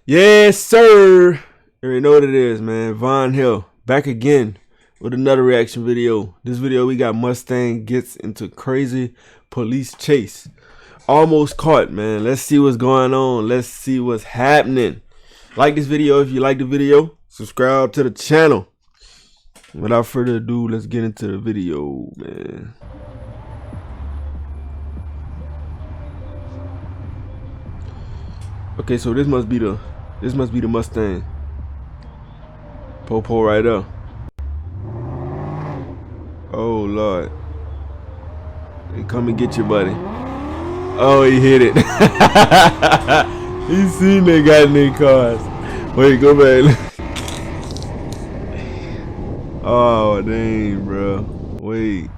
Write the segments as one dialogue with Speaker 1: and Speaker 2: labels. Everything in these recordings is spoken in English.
Speaker 1: Yes, sir. You already know what it is, man. Von Hill back again with another reaction video. This video we got Mustang gets into crazy police chase. Almost caught, man. Let's see what's going on. Let's see what's happening. Like this video if you like the video. Subscribe to the channel. Without further ado, let's get into the video, man. Okay, so this must be the Mustang. Popo right up. Oh Lord. They come and get you, buddy. Oh, he hit it. He seen they got in their cars. Wait, go back. Oh dang, bro. Wait.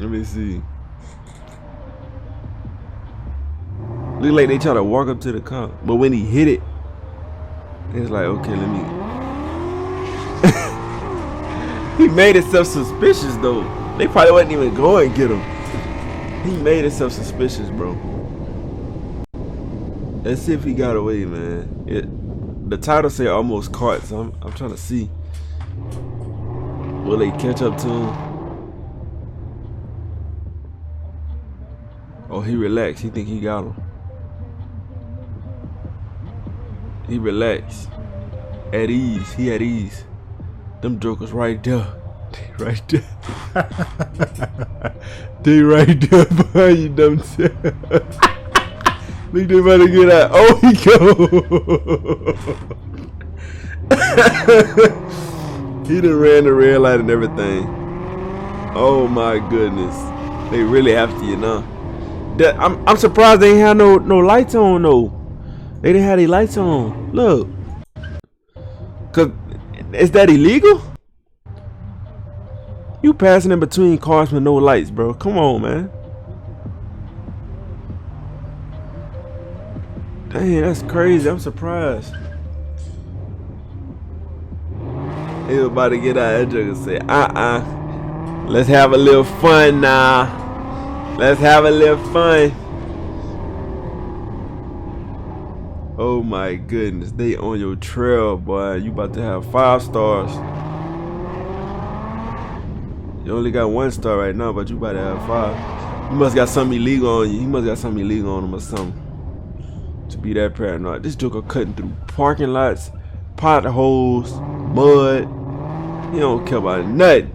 Speaker 1: Let me see. Look like they try to walk up to the car, but when he hit it, it's like, okay, let me. He made himself suspicious though. They probably wasn't even going to get him. He made himself suspicious, bro. Let's see if he got away, man. The title say almost caught, so I'm trying to see. Will they catch up to him? Oh, he relaxed. He think he got him. He relaxed. At ease. He at ease. Them jokers right there. They right there. They right there behind you, dumb shit. Look, they about to get out. Oh, he go. He done ran the red light and everything. Oh my goodness. They really after you now. I'm surprised they ain't had no lights on though. They didn't have any lights on. Look. Cause is that illegal? You passing in between cars with no lights, bro. Come on, man. Dang, that's crazy. I'm surprised. He was about to get out of there and say, let's have a little fun now. Let's have a little fun. Oh my goodness, they on your trail, boy. You about to have 5 stars. You only got 1 star right now, but you about to have 5. You must got something illegal on you. You must got something illegal on them or something. To be that paranoid. This joker cutting through parking lots, potholes, mud. He don't care about nothing.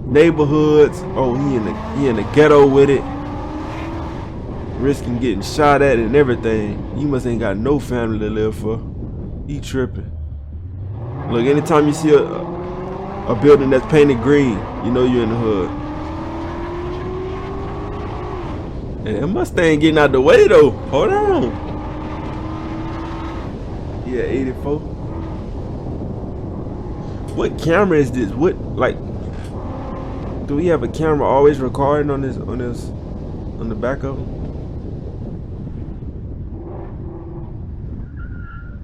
Speaker 1: Neighborhoods. Oh, he in the ghetto with it. Risking getting shot at and everything. You must ain't got no family to live for. He tripping. Look, anytime you see a building that's painted green, you know you're in the hood. And that Mustang getting out the way though. Hold on. Yeah, 84. What camera is this? What, like, do we have a camera always recording on the back of them?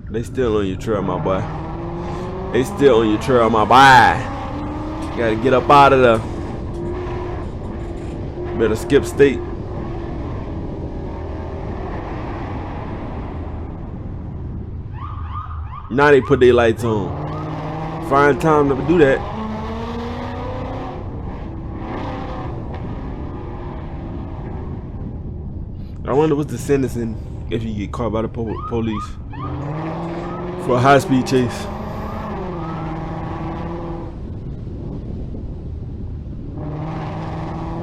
Speaker 1: They still on your trail, my boy. They still on your trail, my boy. You gotta get up out of there. Better skip state. Now they put their lights on. Find time to do that. I wonder what's the sentencing if you get caught by the police for a high-speed chase.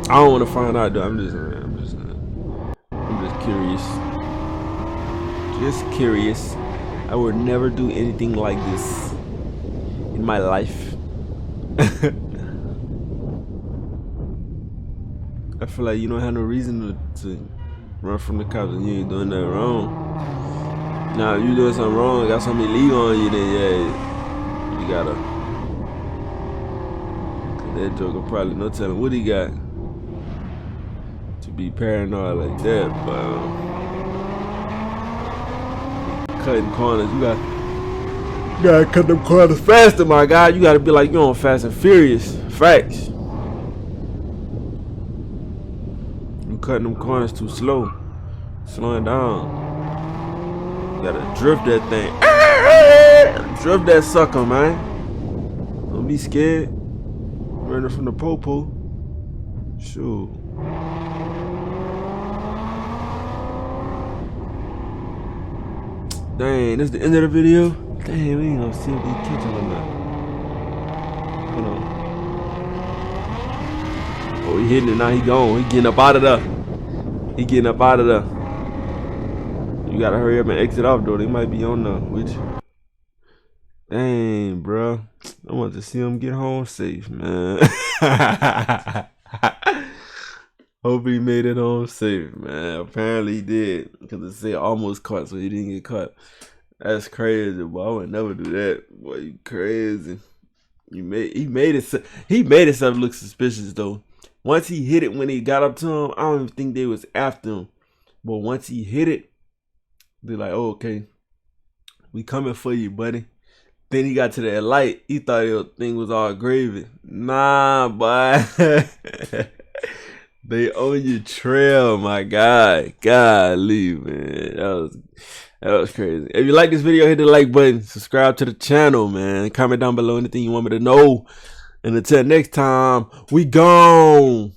Speaker 1: I don't want to find out though. I'm just curious. Just curious. I would never do anything like this in my life. I feel like you don't have no reason to run from the cops and you ain't doing nothing wrong. Now, if you doing something wrong, got something illegal on you, then yeah, you gotta. That joker probably no telling what he got to be paranoid like that, but cutting corners, you gotta cut them corners faster, my guy. You gotta be like you on Fast and Furious. Facts. You cutting them corners too slow. Slowing down. You gotta drift that thing. Drift that sucker, man. Don't be scared. Running from the popo. Sure. Dang, this is the end of the video. Dang, we ain't gonna see if they catch him or not. Hold on. Oh, he hitting it now. He gone. He getting up out of there. He getting up out of there. You gotta hurry up and exit off, though. They might be on there with you. Dang, bro. I want to see him get home safe, man. Hope he made it home safe, man. Apparently he did, because it said almost caught, so he didn't get caught. That's crazy, boy. I would never do that. Boy, you crazy. He made himself look suspicious though. Once he hit it, when he got up to him, I don't even think they was after him. But once he hit it, they're like, oh, okay, we coming for you, buddy. Then he got to that light. He thought the thing was all gravy. Nah, boy. They on your trail, my guy. Golly, man. That was crazy. If you like this video, hit the like button. Subscribe to the channel, man. Comment down below anything you want me to know. And until next time, we gone.